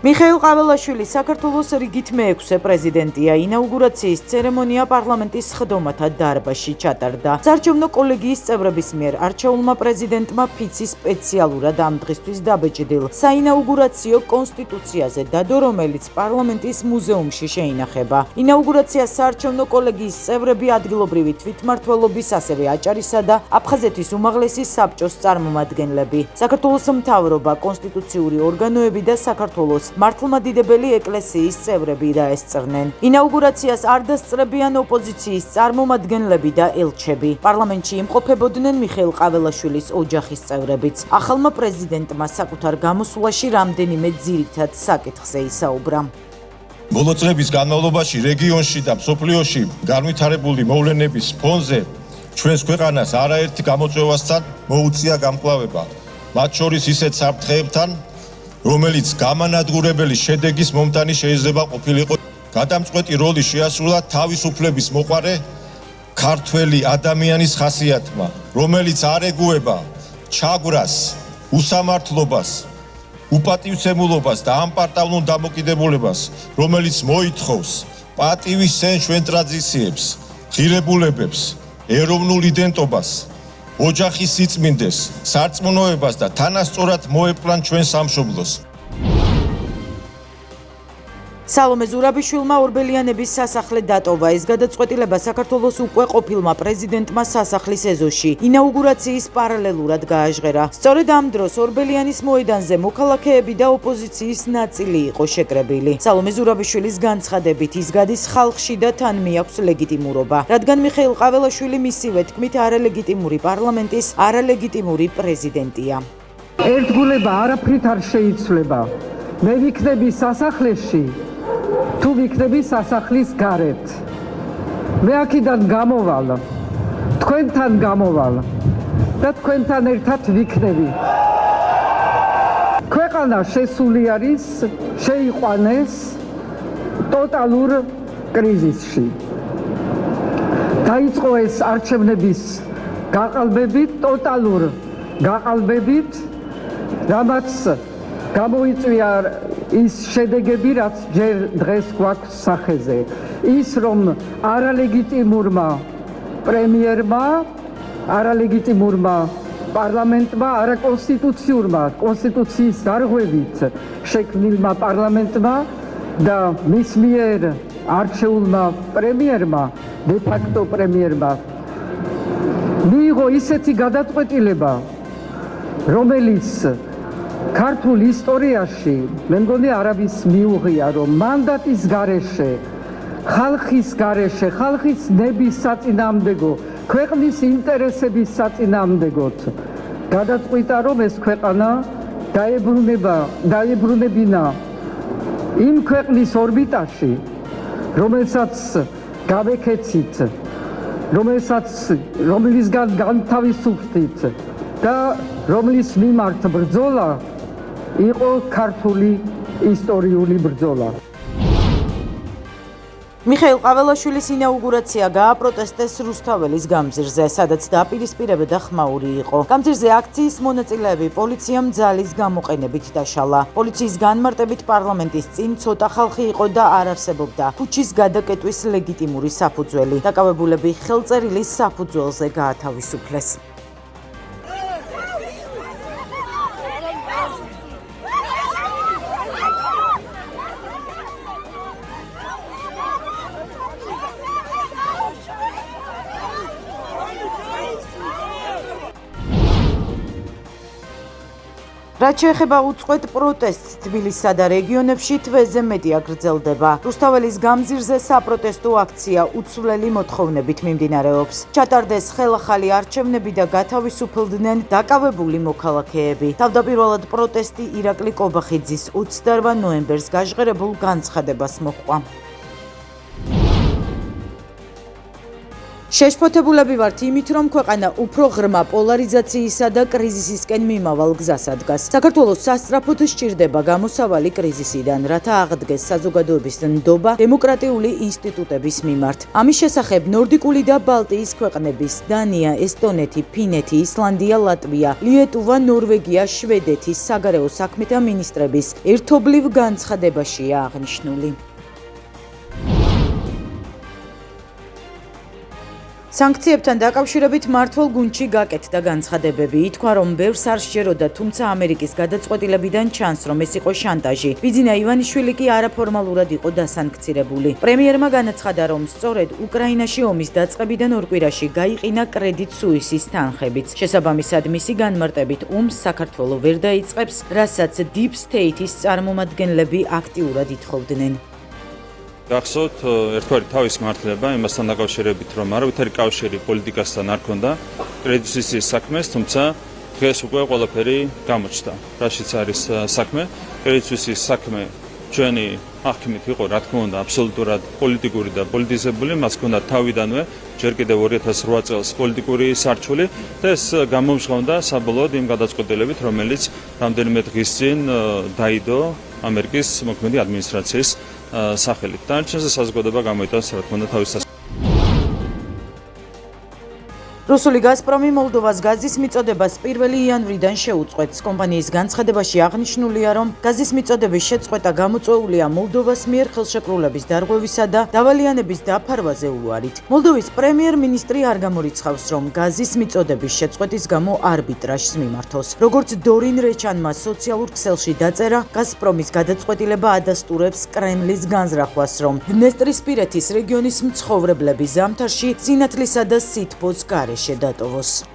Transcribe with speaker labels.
Speaker 1: მიხეილ ყაველაშვილი საქართველოს რიგით მეექვსე პრეზიდენტია. ინაუგურაციის ცერემონია პარლამენტის სხდომათა დარბაზში ჩატარდა. საარჩევნო კოლეგიის წევრების მიერ არჩეულმა პრეზიდენტმა ფიცი სპეციალურად ამ დღისთვის დაბეჭდილ საინაუგურაციო კონსტიტუციაზე დადო, რომელიც პარლამენტის მუზეუმში შეინახება. ინაუგურაციას საარჩევნო კოლეგიის წევრები ადგილობრივი თვითმმართველობის, ასევე აჭარისა და აფხაზეთის უმაღლესი საბჭოს წარმომადგენლები, საქართველოს მთავრობა, კონსტიტუციური ორგანოები და საქართველოს მართლმადიდებელი ეკლესიის წევრები დაესწრნენ. ინაუგურაციას არ დასწრებიან ოპოზიციის წარმომადგენლები და ელჩები. პარლამენტში იმყოფებოდნენ მიხეილ ყაველაშვილის ოჯახის წევრებიც. ახალმა პრეზიდენტმა საკუთარ გამოსვლაში რამდენიმე ძირითად საკითხზე ისაუბრა.
Speaker 2: ბოლო წლების განმავლობაში რეგიონში და მსოფლიოში განვითარებული მოვლენების ფონზე ჩვენს ქვეყანას არაერთ გამოწვევასთან მოუწია გამკლავება, მათ შორის ისეთ საფრთხეებთან, რომელიც გამანადგურებელი შედეგის მომტანი შეიძლება ყოფილიყო. გადამწყვეტი როლი შეასრულა თავისუფლების მოყარე ქართველი ადამიანის ხასიათმა, რომელიც არ ეგუება ჩაგვრას, უსამართლობას, უპატივცემულობას და ამპარტავნულ დამოკიდებულებას, რომელიც მოითხოვს პატივის წინ ჩვენ ტრადიციებს, ღირებულებებს, ეროვნულ იდენტობას, ოჯახის სიწმინდეს, სარწმუნოებას და თანასწორად მოეპყრან ჩვენ სამშობლოს.
Speaker 1: სალომე ზურაბიშვილმა ორბელიანების სასახლე დატოვა. ეს გადაწყვეტილება საქართველოს უკვე ყოფილმა პრეზიდენტმა სასახლის ეზოში ინაუგურაციის პარალელურად გააჟღერა. სწორედ ამ დროს ორბელიანის მოედანზე მოქალაქეები და ოპოზიციის ნაწილი იყო შეკრებილი. სალომე ზურაბიშვილის განცხადებით, ის გადის ხალხში და თან მიაქვს ლეგიტიმურობა, რადგან მიხეილ ყაველაშვილი მისივე თქმით არალეგიტიმური პარლამენტის არალეგიტიმური პრეზიდენტია.
Speaker 3: ერთგულება არაფრით არ შეიცვლება. მე ვიქნები სასახლეში, თუ ვიქნები სასახლის გარეთ. მე აქედან გამოვალ, თქვენთან გამოვალ და თქვენთან ერთად ვიქნები. ქვეყანა შესული არის, შეიყვანეს ტოტალურ კრიზისში. დაიწყო ეს არჩევნების გაყალბებით, ტოტალურ გაყალბებით, რამაც გამოიწვია ის შედეგები, რაც ჯერ დღეს გვაქვს სახეზე. ის, რომ არალეგიტიმურმა პრემიერმა, არალეგიტიმურმა პარლამენტმა, არაკონსტიტუციურმა კონსტიტუციის დარღვევით შექმნილმა პარლამენტმა და მის მიერ არჩეულმა პრემიერმა, დე ფაქტო პრემიერმა მიიღო ისეთი გადაწყვეტილება, რომელიც ქართულ ისტორიაში მე მგონი არავის მიუღია, რომ მანდატის გარეშე, ხალხის გარეშე, ხალხის ნების საწინააღმდეგო, ქვეყნის ინტერესების საწინააღმდეგოდ გადაწყვიტა, რომ ეს ქვეყანა დაებრუნებინა იმ ქვეყნის ორბიტაში, რომელსაც გავეკეცით, რომლისგან განთავისუფლდით და რომლის მიმართ ბრძოლა იყო ქართული ისტორიული ბრძოლა.
Speaker 1: მიხეილ ყაველაშვილის ინაუგურაცია გააპროტესტეს რუსთაველის გამზირზე, სადაც დაპირისპირებდა ხმაური იყო. გამზირზე აქციის მონაწილეები პოლიციამ ძალის გამოყენებით დაშალა. პოლიციის განმარტებით პარლამენტის წინ ცოტა ხალხი იყო და არ არსებობდა ქუჩის გადაკეტვის ლეგიტიმური საფუძველი. დაკავებულები ხელწერილის საფუძველზე გაათავისუფლეს. რაც შეეხება უწყვეტ პროტესტს თბილისსა და რეგიონებში, თვეზე მეტია გრძელდება. რუსთაველის გამზირზე საპროტესტო აქცია უცვლელი მოთხოვნებით მიმდინარეობს. ჩატარდეს ხელახალი არჩევნები და გათავისუფლდნენ დაკავებული მოქალაქეები. თავდაპირველად პროტესტი ირაკლი კობახიძის 28 ნოემბერს გაჟღერებულ განცხადებას მოჰყვა. შეშფოთებულები ვართ იმით, რომ ქვეყანა უფრო ღრმა პოლარიზაციისა და კრიზისისკენ მიმავალ გზას ადგას. საქართველოს სასწრაფოდ სჭირდება გამოსავალი კრიზისიდან, რათა აღდგეს საზოგადოების ნდობა დემოკრატიული ინსტიტუტების მიმართ. ამის შესახებ ნორდიკული და ბალტიის ქვეყნების დანია, ესტონეთი, ფინეთი, ისლანდია, ლატვია, ლიეტუვა, ნორვეგია, შვედეთის საგარეო საქმეთა მინისტრების ერთობლივ განცხადებაშია აღნიშნული. სანქციებთან დაკავშირებით მმართველ გუნდში გაკეთდა განცხადებები. ითქვა, რომ ბევრს არ სჯეროდა, თუმცა ამერიკის გადაწყვეტილებიდან ჩანს, რომ ეს იყო შანტაჟი. ბიძინა ივანიშვილი კი არაფორმალურად იყო დასანქცირებული. პრემიერმა განაცხადა, რომ სწორედ უკრაინაში ომის დაწყებიდან ორ კვირაში გაიყინა კრედიტ სუისის თანხებიც. შესაბამისად, მისი განმარტებით ომს საქართველო ვერ დაიწყებს, რასაც Deep State-ის წარმომადგენლები აქტიურად ითხოვდნენ.
Speaker 4: გახსოვთ, ერთგვარი თავის მართლება იმასთან დაკავშირებით, რომ არავითარი კავშირი პოლიტიკასთან არ ქონდა კრედიტ სუისის საქმეს, თუმცა დღეს უკვე ყველაფერი გამოჩნდა. რაშიც არის საქმე? კრედიტ სუისის საქმე ჩვენი აღქმით იყო, რა თქმა უნდა, აბსოლუტურად პოლიტიკური და პოლიტიზებული, მას ჰქონდა თავიდანვე, ჯერ კიდევ 2008 წელს პოლიტიკური სარჩული და ეს გამომჟღავნდა საბოლოოდ იმ გადაწყვეტილებით, რომელიც რამდენიმე დღის წინ დაიდო ამერიკის მოქმედი ადმინისტრაციის სახელით. დანარჩენზე საზოგადოება გამოიტანს, რა თქმა უნდა, თავის
Speaker 1: რუსული გაზპრომი მოლდოვას გაზის მიწოდებას 1 იანვრიდან შეუწყვეტს. კომპანიის განცხადებაში აღნიშნულია, რომ გაზის მიწოდების შეწყვეტა გამოწვეულია მოლდოვას მიერ ხელშეკრულების დარღვევისა და დავალიანების დაფარვაზე უარით. მოლდოვის პრემიერ-მინისტრი არ გამორიცხავს, რომ გაზის მიწოდების შეწყვეტის გამო არბიტრაჟს მიმართოს. როგორც დორინ რეჩანმა სოციალურ ქსელში დაწერა, გაზპრომის გადაწყვეტილება ადასტურებს კრემლის განზრახვას, რომ დნესტრისპირეთის რეგიონის მცხოვრებლები ზამთარში სინათლისა და სითბოს გარეშე დატოვოს.